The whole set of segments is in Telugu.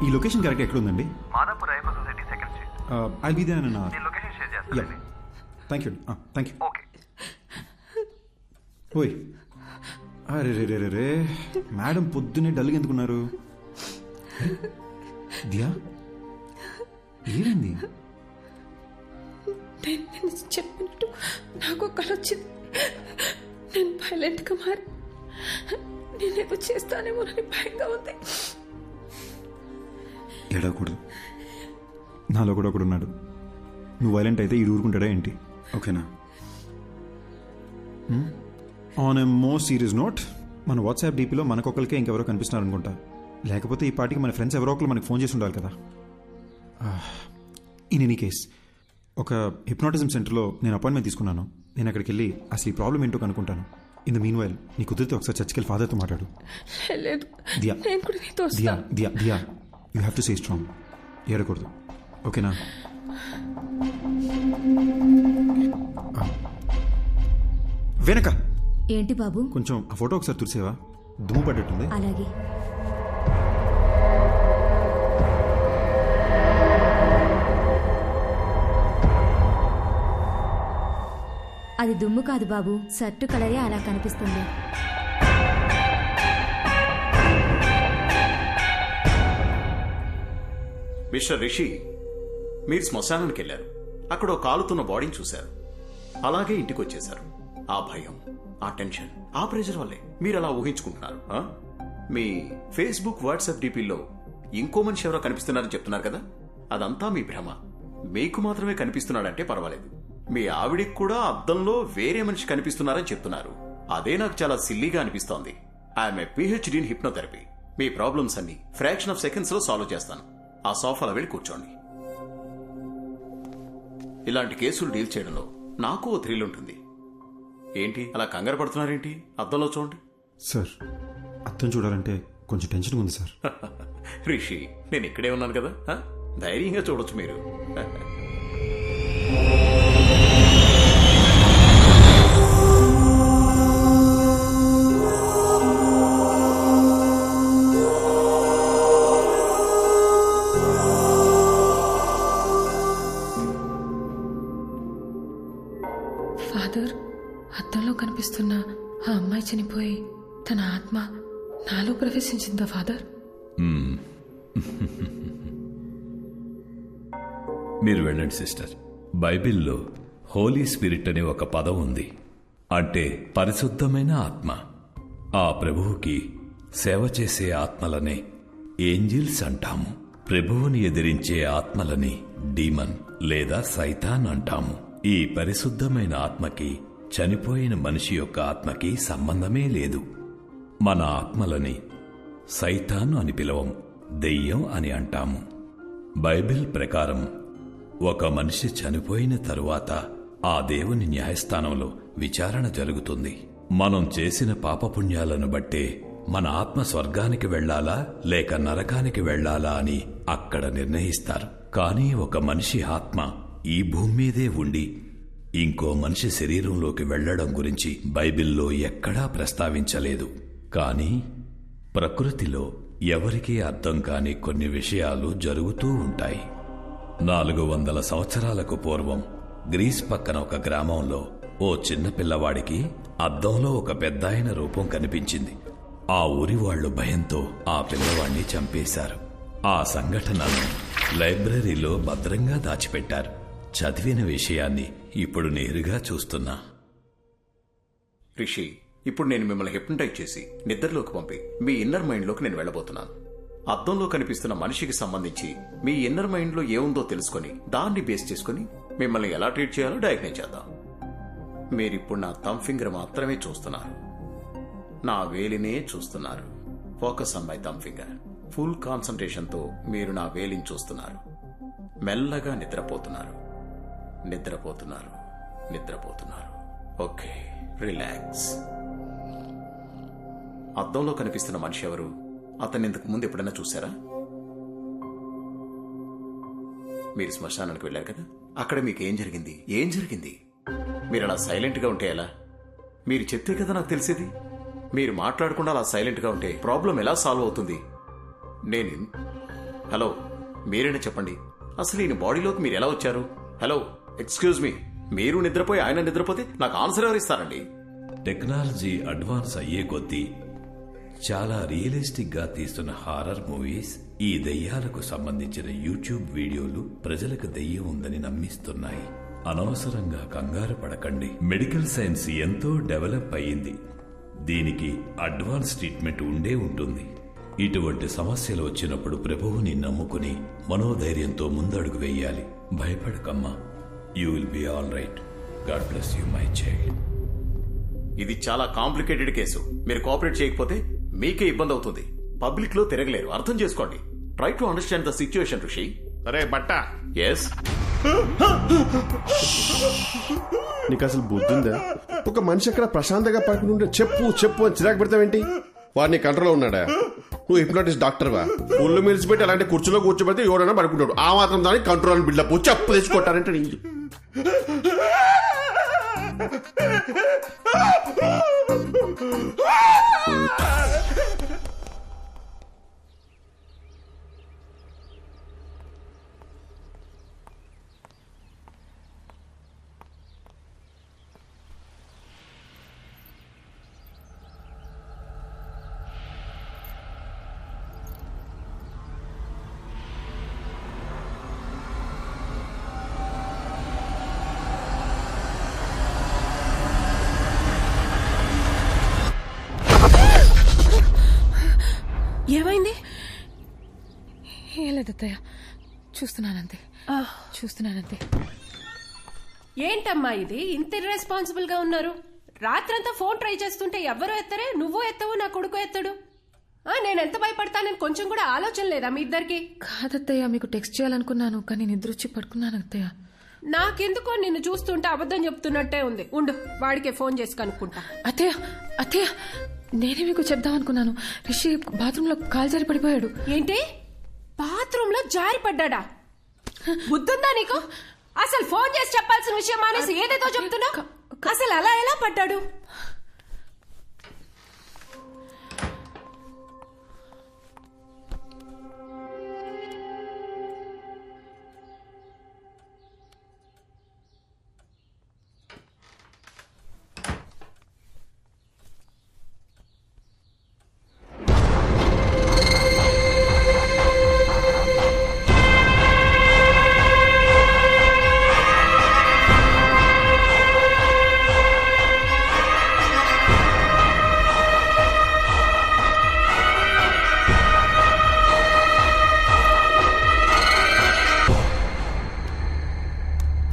ఈ లొకేషన్ కరెక్ట్ ఎక్కడ ఉందండి? Madhapur IFI society second street. I'll be there in an hour. నేను లొకేషన్ షేర్ చేస్తాను. Thank you. Thank you. Okay. ఓయ్, అరే రే రే రే, మేడం పొద్దున్నే డల్గా ఎందుకున్నారు? దియా, ఏమైంది? నేను చెప్పినట్టు నాకు కళ వచ్చింది. నేను వైలెంట్గా మారి నేనేదో చేస్తానేమోనని భయంగా ఉంది. ఏడవకూడదు, నాలో కూడా ఒకడు ఉన్నాడు. నువ్వు వైలెంట్ అయితే ఈడు ఊరుకుంటాడా ఏంటి? ఓకేనా? On a more serious note, మన వాట్సాప్ డీపీలో మనకొకరికే ఇంకెవరో కనిపిస్తున్నారు అనుకుంటా. లేకపోతే ఈ పార్టీకి మన ఫ్రెండ్స్ ఎవరో ఒకరు మనకు ఫోన్ చేసి ఉండాలి కదా. ఇన్ ఎనీ కేస్, ఒక హిప్నాటిజం సెంటర్లో నేను అపాయింట్మెంట్ తీసుకున్నాను. నేను అక్కడికి వెళ్ళి అసలు ఈ ప్రాబ్లం ఏంటో కనుక్కుంటాను. ఇన్ ద మీన్ వైల్ నీ కుదిరితే ఒకసారి చర్చికి వెళ్ళి ఫాదర్తో మాట్లాడు. లేదు, దియా నేను కూడా నీతో Diya Diya Diya, you have to stay strong. ఏడకూడదు, ఓకేనా? వెనక ఏంటి బాబు? కొంచెం ఆ ఫోటో ఒకసారి తుడిసేవా? దుమ్ము పడ్డట్టుంది. అలాగే. అది దుమ్ము కాదు బాబు, షర్టు కలరే అలా కనిపిస్తుంది. మిస్టర్ రిషి, మీరు శ్మశానానికి వెళ్ళారు. అక్కడ ఒక కాలుతున్న బాడీని చూశారు. అలాగే ఇంటికి వచ్చేశారు. ఆ భయం, ఆ టెన్షన్, ఆ ప్రెషర్ వల్లే మీరు అలా ఊహించుకుంటున్నారు. మీ ఫేస్బుక్, వాట్సాప్ డీపీల్లో ఇంకో మనిషి ఎవరో కనిపిస్తున్నారని చెప్తున్నారు కదా, అదంతా మీ భ్రమ. మీకు మాత్రమే కనిపిస్తున్నాడంటే పర్వాలేదు. మీ ఆవిడికి కూడా అద్దంలో వేరే మనిషి కనిపిస్తున్నారని చెప్తున్నారు. అదే నాకు చాలా సిల్లీగా అనిపిస్తోంది. I'm a PhD in hypnotherapy. Me problems అన్ని ఫ్రాక్షన్ ఆఫ్ సెకండ్స్ లో సాల్వ్ చేస్తాను. ఆ సోఫాలో వెళ్ళి కూర్చోండి. ఇలాంటి కేసులు డీల్ చేయడంలో నాకు ఓ థ్రిల్ ఉంటుంది. ఏంటి అలా కంగారు పడుతున్నారేంటి? అద్దంలో చూడండి. సార్, అర్థం చూడాలంటే కొంచెం టెన్షన్ ఉంది సార్. రిషి, నేను ఇక్కడే ఉన్నాను కదా, ధైర్యంగా చూడొచ్చు మీరు. ఫాదర్, అద్దంలో కనిపిస్తున్న ఆ అమ్మాయి చనిపోయి తన ఆత్మ నాలో ప్రవేశించిందా ఫాదర్? మీరు వెళ్ళండి సిస్టర్. బైబిల్లో హోలీ స్పిరిట్ అనే ఒక పదం ఉంది. అంటే పరిశుద్ధమైన ఆత్మ. ఆ ప్రభువుకి సేవ చేసే ఆత్మలనే ఏంజిల్స్ అంటాము. ప్రభువుని ఎదిరించే ఆత్మలని డీమన్ లేదా సైతాన్ అంటాము. ఈ పరిశుద్ధమైన ఆత్మకి చనిపోయిన మనిషి యొక్క ఆత్మకి సంబంధమే లేదు. మన ఆత్మలని సైతాను అని పిలవం, దెయ్యం అని అంటాము. బైబిల్ ప్రకారం ఒక మనిషి చనిపోయిన తరువాత ఆ దేవుని న్యాయస్థానంలో విచారణ జరుగుతుంది. మనం చేసిన పాపపుణ్యాలను బట్టే మన ఆత్మ స్వర్గానికి వెళ్లాలా లేక నరకానికి వెళ్లాలా అని అక్కడ నిర్ణయిస్తారు. కానీ ఒక మనిషి ఆత్మ ఈ భూమి మీదే ఉండి ఇంకో మనిషి శరీరంలోకి వెళ్లడం గురించి బైబిల్లో ఎక్కడా ప్రస్తావించలేదు. కానీ ప్రకృతిలో ఎవరికీ అర్థం కాని కొన్ని విషయాలు జరుగుతూ ఉంటాయి. 400 సంవత్సరాలకు పూర్వం గ్రీస్ పక్కన ఒక గ్రామంలో ఓ చిన్న పిల్లవాడికి అద్దంలో ఒక పెద్దాయన రూపం కనిపించింది. ఆ ఊరి వాళ్లు భయంతో ఆ పిల్లవాడిని చంపేశారు. ఆ సంఘటనను లైబ్రరీలో భద్రంగా దాచిపెట్టారు. చదివిన విషయాన్ని ఇప్పుడు నేరుగా చూస్తున్నా. రిషి, ఇప్పుడు నేను మిమ్మల్ని హిప్నటైజ్ చేసి నిద్రలోకి పంపి మీ ఇన్నర్ మైండ్లోకి నేను వెళ్ళబోతున్నాను. అద్దంలో కనిపిస్తున్న మనిషికి సంబంధించి మీ ఇన్నర్ మైండ్లో ఏముందో తెలుసుకొని దాన్ని బేస్ చేసుకుని మిమ్మల్ని ఎలా ట్రీట్ చేయాలో డయాగ్నైజ్ చేద్దాం. మీరిప్పుడు నా థమ్ ఫింగర్ మాత్రమే చూస్తున్నారు, నా వేలినే చూస్తున్నారు. Focus on my thumb finger. Full కాన్సంట్రేషన్తో మీరు నా వేలిని చూస్తున్నారు. మెల్లగా నిద్రపోతున్నారు, నిద్రపోతున్నారు, నిద్రపోతున్నారు. Okay, relax. అద్దంలో కనిపిస్తున్న మనిషి ఎవరు? అతన్ని ఇంతకు ముందు ఎప్పుడైనా చూసారా? మీరు శ్మశానానికి వెళ్ళారు కదా, అక్కడ మీకు ఏం జరిగింది? ఏం జరిగింది? మీరు అలా సైలెంట్గా ఉంటే ఎలా? మీరు చెప్తే కదా నాకు తెలిసేది. మీరు మాట్లాడకుండా అలా సైలెంట్గా ఉంటే ప్రాబ్లం ఎలా సాల్వ్ అవుతుంది? హలో, మీరైనా చెప్పండి, అసలు ఈయన బాడీలోకి మీరు ఎలా వచ్చారు? హలో, ఎక్స్క్యూజ్ మీ, మీరు నిద్రపోయి ఆయన నిద్రపోతే నాకు ఆన్సర్ ఎవరు ఇస్తారండి? టెక్నాలజీ అడ్వాన్స్ అయ్యే కొద్దీ చాలా రియలిస్టిక్ గా తీస్తున్న హారర్ మూవీస్, ఈ దెయ్యాలకు సంబంధించిన యూట్యూబ్ వీడియోలు ప్రజలకు దెయ్యం ఉందని నమ్మిస్తున్నాయి. అనవసరంగా కంగారు పడకండి. మెడికల్ సైన్స్ ఎంతో డెవలప్ అయ్యింది. దీనికి అడ్వాన్స్ ట్రీట్మెంట్ ఉండే ఉంటుంది. ఇటువంటి సమస్యలు వచ్చినప్పుడు ప్రభువుని నమ్ముకుని మనోధైర్యంతో ముందడుగు వేయాలి. భయపడకమ్మా, you will be all right. God bless you my child. ఇది చాలా కాంప్లికేటెడ్ కేసు. మీరు కోఆపరేట్ చేయకపోతే మీకే ఇబ్బంది అవుతుంది. పబ్లిక్ లో తిరగలేరు, అర్థం చేసుకోండి. Try to understand the situation ఋషి. అరే బట్ట, ఎస్, నీకు అసలు బుద్ధుందా? ఒక మనిషి అక్కడ ప్రశాంతంగా పడుకుని ఉంటే చెప్పు చెప్పు అని చిరాకు పెడతావేంటి? వాడిని కంట్రోల్లో ఉన్నాడా? నువ్వు హిప్నోటిస్ట్ డాక్టర్వా? ఒళ్ళు మిలిచిపెట్టి అలాంటి కుర్చీలో కూర్చోబెడితే ఎవరైనా పడుకుంటాడు. ఆ మాత్రం దానికి కంట్రోల్ బిల్డప్ చెప్పు తెచ్చుకుంటారంటే నీ ఏమైంది? ఏం లేదు అత్తయ్య, చూస్తున్నానంతే. ఏంటమ్మా ఇది? ఇంత ఇర్రెస్పాన్సిబుల్ గా ఉన్నారు. రాత్రంతా ఫోన్ ట్రై చేస్తుంటే ఎవ్వరూ ఎత్తరే, నువ్వు ఎత్తవు, నా కొడుకు ఎత్తడు. నేను ఎంత భయపడతానని కొంచెం కూడా ఆలోచన లేదా మీ ఇద్దరికి? కాదత్తయ్య, మీకు టెక్స్ట్ చేయాలనుకున్నాను కానీ నిద్ర వచ్చి పడుకున్నాను అత్తయ్య. నాకెందుకో నిన్ను చూస్తుంటే అబద్ధం చెప్తున్నట్టే ఉంది. ఉండు, వాడికే ఫోన్ చేసి కనుక్కుంటా. అత్తయ్య నేనే మీకు చెప్దాం అనుకున్నాను. రిషి బాత్రూమ్ లో కాలు జారి పడిపోయాడు. ఏంటి? బాత్రూమ్ లో జారి పడ్డా? బుద్ధుందా నీకు? అసలు ఫోన్ చేసి చెప్పాల్సిన విషయం మానేసి ఏదేదో చెప్తున్నావు. అసలు అలా ఎలా పడ్డాడు?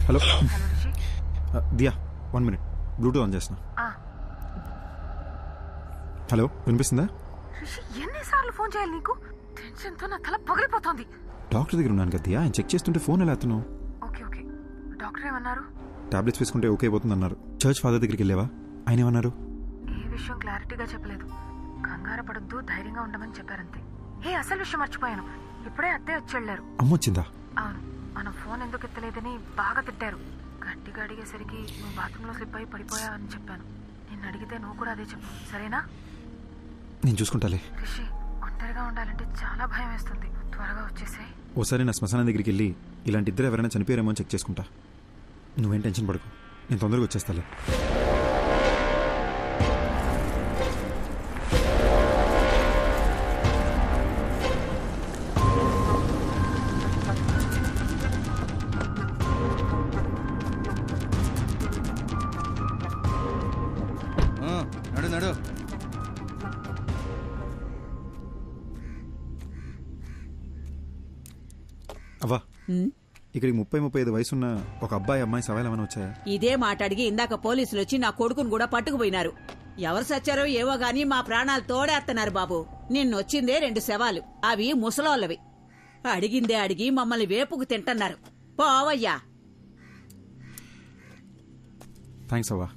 Hello Diya, 1 minute, Bluetooth on చేస్తున్నా. హలో, వినిపిస్తుందా? ఎన్నిసార్లు ఫోన్ చేయాలి నీకు? టెన్షన్ తో నా తల పగిలిపోతుంది. డాక్టర్ దగ్గర ఉన్నాను కదా దియా, ఆయన చెక్ చేస్తుంటే ఫోన్ ఎలా ఎత్తున్నావు? ఓకే, డాక్టర్ ఏమన్నారు? టాబ్లెట్స్ వేసుకుంటే ఓకే అయిపోతుంది అన్నారు. చర్చ్ ఫాదర్ దగ్గరికి వెళ్ళావా? ఆయన ఏమన్నారు? ఏ విషయం క్లారిటీగా చెప్పలేదు. కంగారు పడొద్దు, ధైర్యంగా ఉండమని చెప్పారంతే. అసలు విషయం మర్చిపోయాను. ఇప్పుడే అత్తే వచ్చి వెళ్ళారు. అమ్మొచ్చిందా? అవును, మనం ఫోన్ ఎందుకు ఎత్తలేదని బాగా తిట్టారు. గట్టిగా అడిగేసరికి నువ్వు బాత్రూంలో స్లిప్ అయి పడిపోయావని చెప్పాను. నిన్ను అడిగితే నువ్వు కూడా అదే చెప్పు, సరేనా? నేను చూసుకుంటాలే. రిషి, ఒంటరిగా ఉండాలంటే చాలా భయం వేస్తుంది. త్వరగా వచ్చేసాయి. ఓసారి నా శ్మశానం దగ్గరికి వెళ్ళి ఇలాంటి ఇద్దరు ఎవరైనా చనిపోయారేమో అని చెక్ చేసుకుంటా. నువ్వేం టెన్షన్ పడకు, నేను తొందరగా వచ్చేస్తాలే. అవ్వా ఇక్కడికి 30-35 వయసున్న ఒక అబ్బాయి అమ్మాయి సవాల్ ఏమైనా వచ్చాయా? ఇదే మాట అడిగి ఇందాక పోలీసులు వచ్చి నా కొడుకును కూడా పట్టుకుపోయినారు. ఎవరు సచ్చారో ఏవో గాని మా ప్రాణాలు తోడేస్తున్నారు బాబు. నిన్నొచ్చిందే 2 శవాలు, అవి ముసలోళ్ళవి. అడిగిందే అడిగి మమ్మల్ని వేపుకు తింటన్నారు. పోవయ్యా. థ్యాంక్స్ అవ్వా.